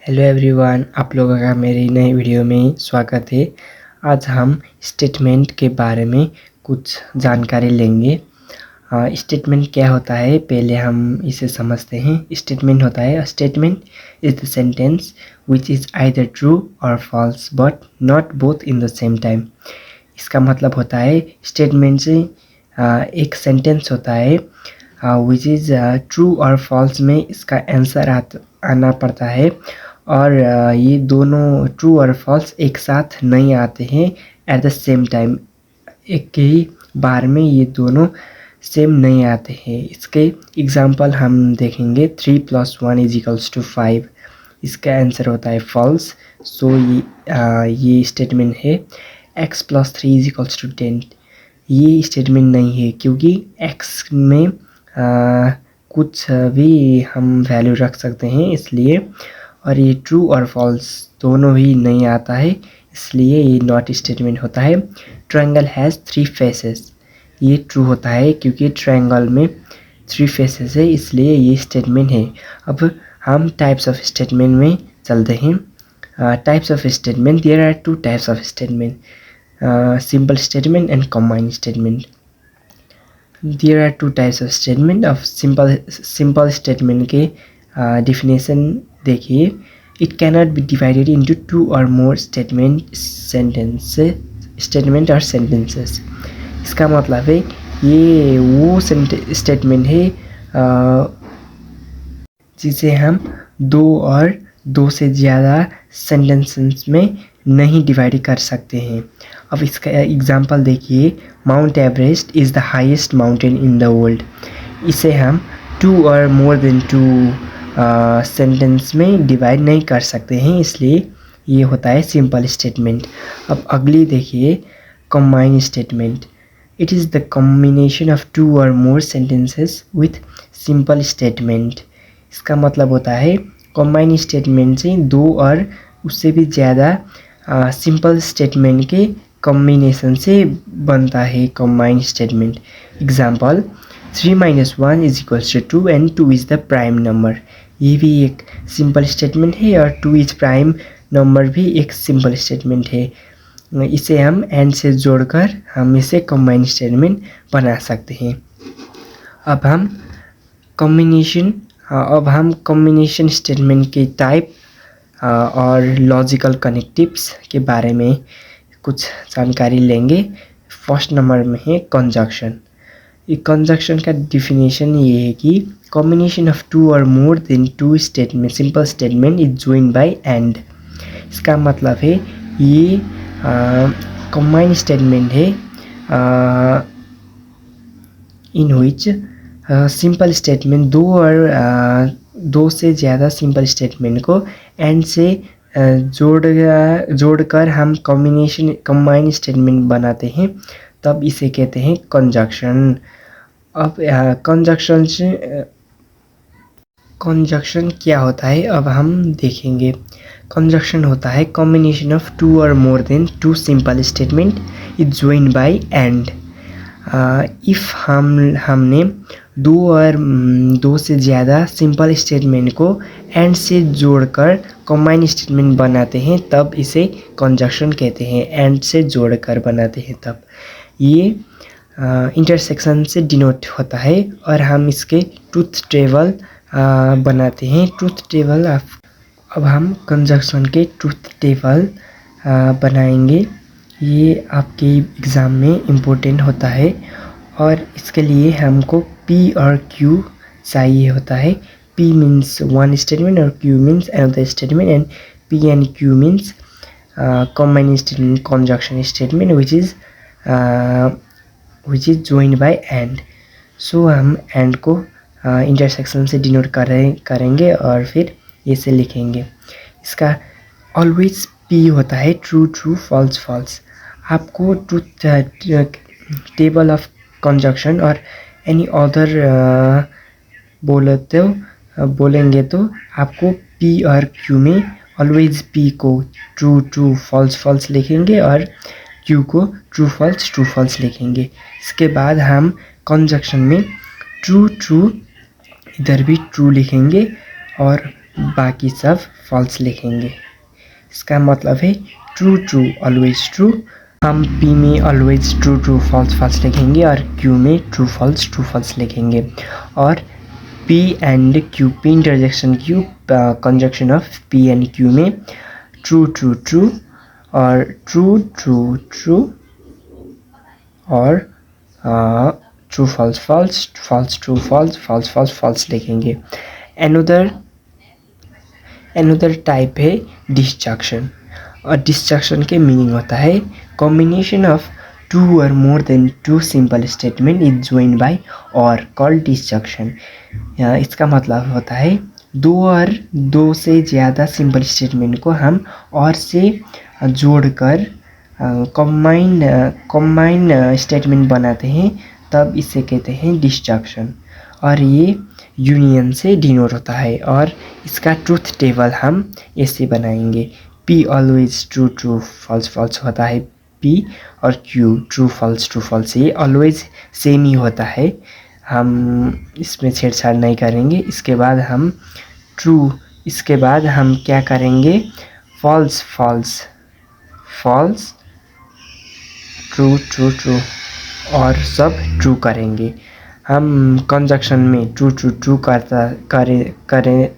Hello everyone, आप लोगों का मेरी नई वीडियो में स्वागत है। आज हम स्टेटमेंट के बारे में कुछ जानकारी लेंगे। स्टेटमेंट क्या होता है पहले हम इसे समझते हैं। स्टेटमेंट होता है, statement is the sentence which is either true और false but not both in the same time. इसका मतलब होता है स्टेटमेंट से एक सेंटेंस होता है विच इज़ ट्रू और फॉल्स में इसका आंसर आना पड़ता है, और ये दोनों ट्रू और फॉल्स एक साथ नहीं आते हैं एट द सेम टाइम। एक ही बार में ये दोनों सेम नहीं आते हैं। इसके एग्जांपल हम देखेंगे। 3 + 1 = 5, इसका आंसर होता है फॉल्स। सो ये स्टेटमेंट है। x + 3 = 10, ये स्टेटमेंट नहीं है क्योंकि x में कुछ भी हम वैल्यू रख सकते हैं इसलिए, और ये ट्रू और फॉल्स दोनों ही नहीं आता है इसलिए ये नॉट स्टेटमेंट होता है। ट्रायंगल हैज़ 3 फेसेस, ये ट्रू होता है क्योंकि ट्रायंगल में 3 फेसेस है इसलिए ये स्टेटमेंट है। अब हम टाइप्स ऑफ स्टेटमेंट में चलते हैं। Types of statement, there are 2 types of statement, simple statement and combined statement. There are 2 types of statement. Of simple statement के डिफिनेशन देखिए। It cannot be divided into 2 or more statement और sentences. इसका मतलब है ये वो statement है जिसे हम 2 और 2 से ज़्यादा सेंटेंसेस में नहीं डिवाइड कर सकते हैं। अब इसका एग्जांपल देखिए। Mount Everest is the highest mountain in the world. इसे हम 2 और मोर देन 2 सेंटेंस में डिवाइड नहीं कर सकते हैं इसलिए ये होता है सिंपल स्टेटमेंट। अब अगली देखिए, combined statement. It is the combination of 2 or more sentences with simple statement. इसका मतलब होता है कंबाइंड स्टेटमेंट से 2 और उससे भी ज़्यादा सिंपल स्टेटमेंट के कॉम्बिनेशन से बनता है combined statement. Example, 3 - 1 = 2 and 2 is the prime number. ये भी एक सिंपल स्टेटमेंट है और 2 इज़ प्राइम नंबर भी एक सिंपल स्टेटमेंट है। इसे हम एंड से जोड़कर हम इसे कंबाइंड स्टेटमेंट बना सकते हैं। अब हम कॉम्बिनेशन स्टेटमेंट के टाइप और लॉजिकल कनेक्टिव्स के बारे में कुछ जानकारी लेंगे। फर्स्ट नंबर में है कंजक्शन। ये कंजक्शन का डिफिनेशन ये है कि combination of 2 or more then 2 statement simple statement is joined bye and. इसका मतलब है ये कंबाइंड स्टेटमेंट है इन विच सिंपल स्टेटमेंट 2 से ज़्यादा सिंपल स्टेटमेंट को एंड से जोड़कर हम कंबाइंड स्टेटमेंट बनाते हैं, तब इसे कहते हैं कंजक्शन। अब कंजक्शन क्या होता है अब हम देखेंगे। कंजक्शन होता है combination of 2 or more then 2 simple statement is joined bye and. If हमने 2 और 2 से ज़्यादा सिंपल स्टेटमेंट को एंड से जोड़कर कंबाइंड स्टेटमेंट बनाते हैं तब इसे कंजक्शन कहते हैं। एंड से जोड़कर बनाते हैं तब ये इंटरसेक्शन से डिनोट होता है, और हम इसके ट्रूथ टेबल बनाते हैं। ट्रूथ टेबल अब हम कंजक्शन के ट्रूथ टेबल बनाएंगे। ये आपके एग्ज़ाम में इम्पोर्टेंट होता है और इसके लिए हमको P और Q चाहिए होता है। P मीन्स one statement और Q means another statement, and P and Q means combined statement, conjunction statement which is joined by and। सो हम and को इंटरसेक्शन से डिनोट करेंगे और फिर ऐसे लिखेंगे। इसका ऑलवेज P होता है ट्रू ट्रू फॉल्स फॉल्स। आपको ट्रूथ टेबल ऑफ कंजक्शन और एनी अदर बोलेंगे तो आपको P और Q में ऑलवेज P को ट्रू ट्रू फॉल्स फॉल्स लिखेंगे और Q को ट्रू फॉल्स लिखेंगे। इसके बाद हम कंजक्शन में ट्रू ट्रू इधर भी ट्रू लिखेंगे और बाकी सब फॉल्स लिखेंगे। इसका मतलब है ट्रू ट्रू ऑलवेज ट्रू। हम पी में always true true false false लिखेंगे और क्यू में ट्रू फॉल्स लिखेंगे। और P and Q, P interjection Q, conjunction of P and Q में ट्रू ट्रू ट्रू और ट्रू ट्रू ट्रू और true false false, false true false, false false false लिखेंगे। Another type है disjunction. और disjunction के meaning होता है combination of two or more than two simple statement is join by or called disjunction. इसका मतलब होता है दो और दो से ज़्यादा सिंपल स्टेटमेंट को हम और से जोड़कर कंबाइन स्टेटमेंट बनाते हैं, तब इसे कहते हैं डिस्जंक्शन। और ये यूनियन से डिनोट होता है। और इसका ट्रूथ टेबल हम ऐसे बनाएंगे। P always true true false false होता है पी, और क्यू ट्रू फॉल्स, ये ऑलवेज सेम ही होता है, हम इसमें छेड़छाड़ नहीं करेंगे। इसके बाद हम क्या करेंगे, false false false true true true और सब ट्रू करेंगे। हम कंजक्शन में ट्रू ट्रू ट्रू करें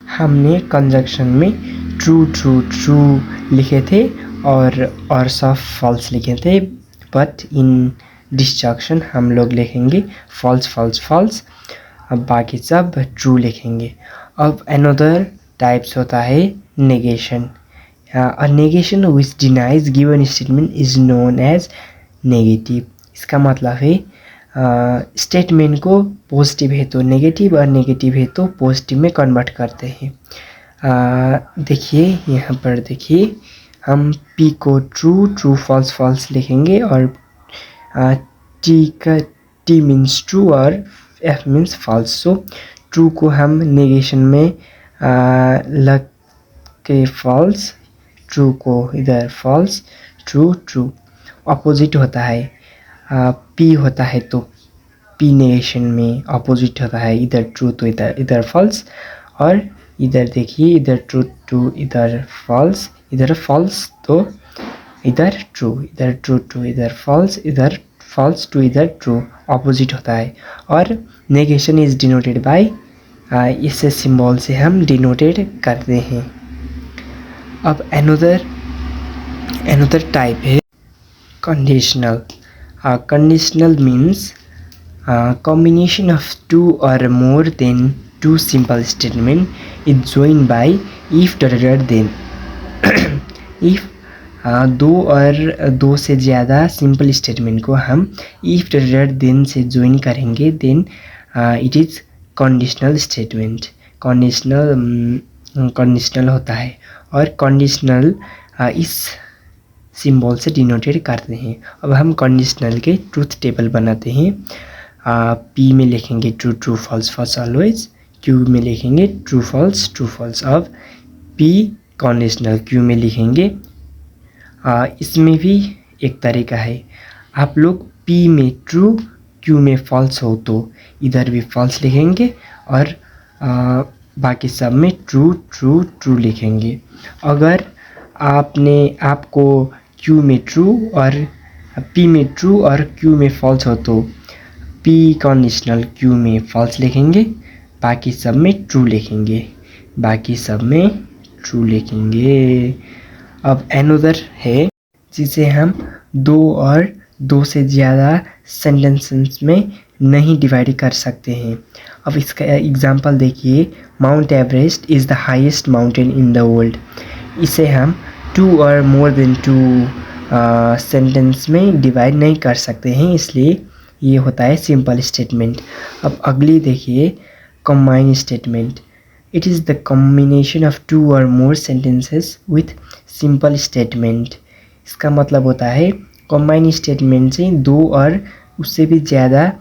हमने कंजक्शन में ट्रू ट्रू ट्रू लिखे थे और सब फॉल्स लिखे थे, बट इन डिस्जंक्शन हम लोग लिखेंगे फॉल्स फॉल्स फॉल्स, अब बाकी सब ट्रू लिखेंगे। अब अनदर टाइप्स होता है negation. A negation which denies given statement is known as negative। इसका मतलब है स्टेटमेंट को पॉजिटिव है तो नेगेटिव और नेगेटिव है तो पॉजिटिव में कन्वर्ट करते हैं। देखिए यहाँ पर देखिए, हम पी को ट्रू ट्रू फॉल्स फॉल्स लिखेंगे और टी मीन्स ट्रू और F means false. So true को हम नेगेशन में लग के फॉल्स, ट्रू को इधर फॉल्स, ट्रू ट्रू। अपोजिट होता है पी होता है तो पी नेगेशन में अपोजिट होता है, इधर ट्रू तो इधर फॉल्स, और इधर देखिए इधर ट्रू टू इधर फॉल्स, इधर फॉल्स तो इधर ट्रू, इधर ट्रू टू इधर फॉल्स टू इधर ट्रू, अपोजिट होता है। और नेगेशन इज डिनोटेड बाय, इसे सिंबल से हम डिनोटेड करते हैं। अब another टाइप है conditional. Conditional means combination of two or more than two simple statement is joined by if greater than if दो और दो से ज़्यादा सिंपल स्टेटमेंट को हम if greater than से ज्वाइन करेंगे, then it is conditional statement. Conditional होता है और कंडीशनल इस सिंबल से डिनोटेड करते हैं। अब हम कंडीशनल के ट्रूथ टेबल बनाते हैं। पी में लिखेंगे true true false false always, Q में लिखेंगे ट्रू फॉल्स। अब पी कंडीशनल क्यू में लिखेंगे। इसमें भी एक तरीका है, आप लोग पी में ट्रू क्यू में फॉल्स हो तो इधर भी फॉल्स लिखेंगे और बाकी सब में ट्रू ट्रू ट्रू लिखेंगे। अगर आपको क्यू में ट्रू और पी में ट्रू और क्यू में फॉल्स हो तो पी कंडीशनल क्यू में फॉल्स लिखेंगे, बाकी सब में ट्रू लिखेंगे, अब अनदर है जिसे हम दो और दो से ज़्यादा सेंटेंसेस में नहीं डिवाइड कर सकते हैं। अब इसका एग्जांपल देखिए, mount Everest is the highest mountain in the world. इसे हम to or more than two sentence में डिवाइड नहीं कर सकते हैं, इसलिए ये होता है सिंपल स्टेटमेंट। अब अगली देखिए, combine statement. It is the combination of two or more sentences with simple statement. इसका मतलब होता है कंबाइन स्टेटमेंट से दो और उससे भी ज़्यादा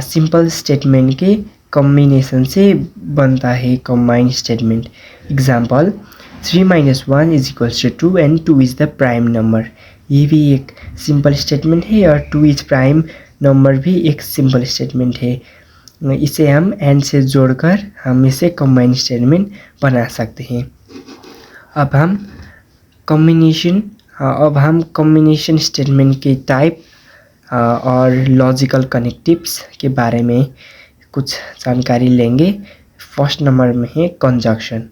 सिंपल स्टेटमेंट के कॉम्बिनेशन से बनता है combine statement. Example, 3 - 1 = 2 and 2 is the prime number. ये भी एक सिंपल स्टेटमेंट है और 2 इज़ प्राइम नंबर भी एक सिंपल स्टेटमेंट है। इसे हम एंड से जोड़कर हम इसे कंबाइन स्टेटमेंट बना सकते हैं। अब हम कॉम्बिनेशन स्टेटमेंट के टाइप और लॉजिकल कनेक्टिव्स के बारे में कुछ जानकारी लेंगे। फर्स्ट नंबर में है कंजक्शन।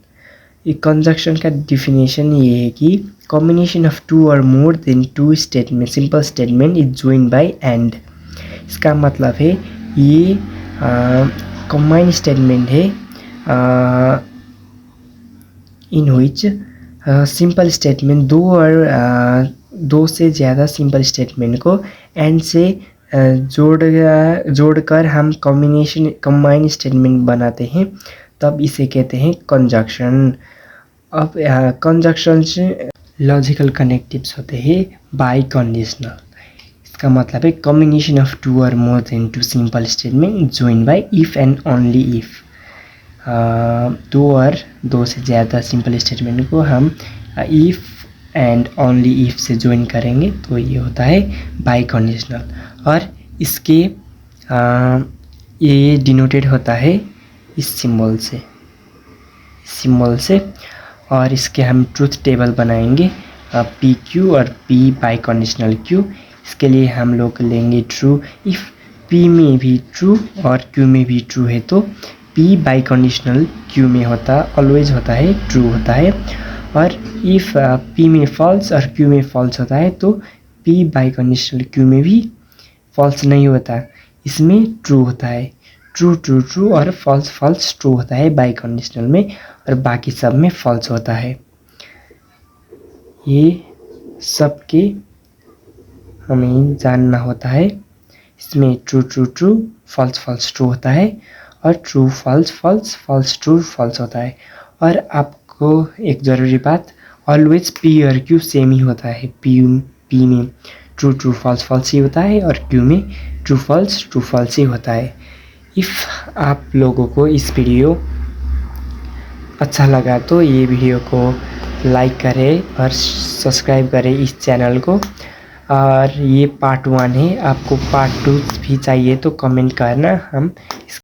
ये कंजक्शन का डिफिनेशन ये है कि combination of two or more than two statement simple statement is join by and. इसका मतलब है ये कंबाइन स्टेटमेंट है इन विच सिंपल स्टेटमेंट दो से ज़्यादा सिंपल स्टेटमेंट को एंड से जोड़कर हम कंबाइन स्टेटमेंट बनाते हैं, तब इसे कहते हैं कंजक्शन। अब कंजक्शन से लॉजिकल कनेक्टिव्स होते हैं बाई कंडीशनल। इसका मतलब है combination of two or more than two simple statement join by if and only if. दो से ज़्यादा सिंपल स्टेटमेंट को हम इफ़ एंड ओनली इफ़ से ज्वाइन करेंगे तो ये होता है बाई कंडीशनल। और इसके ये डिनोटेड होता है इस सिंबल से। और इसके हम ट्रूथ टेबल बनाएंगे पी क्यू और पी बाई कंडीशनल क्यू। इसके लिए हम लोग लेंगे ट्रू। इफ़ पी में भी ट्रू और क्यू में भी ट्रू है तो पी बाई कंडीशनल क्यू में ऑलवेज होता है ट्रू होता है। और इफ़ पी में फॉल्स और क्यू में फॉल्स होता है तो पी बाई कंडीशनल क्यू में भी फॉल्स नहीं होता, इसमें ट्रू होता है। ट्रू और फॉल्स ट्रू होता है बाई कंडीशनल में, और बाकी सब में फॉल्स होता है। ये सब के हमें जानना होता है। इसमें ट्रू फॉल्स ट्रू होता है, और ट्रू फॉल्स ट्रू फॉल्स होता है। और आपको एक ज़रूरी बात, ऑलवेज पी और क्यू सेम ही होता है। पी में ट्रू फॉल्स ही होता है, और क्यू में ट्रू फॉल्स ही होता है। इफ़ आप लोगों को इस वीडियो अच्छा लगा तो ये वीडियो को लाइक करें और सब्सक्राइब करें इस चैनल को। और ये पार्ट 1 है, आपको पार्ट 2 भी चाहिए तो कमेंट करना, हम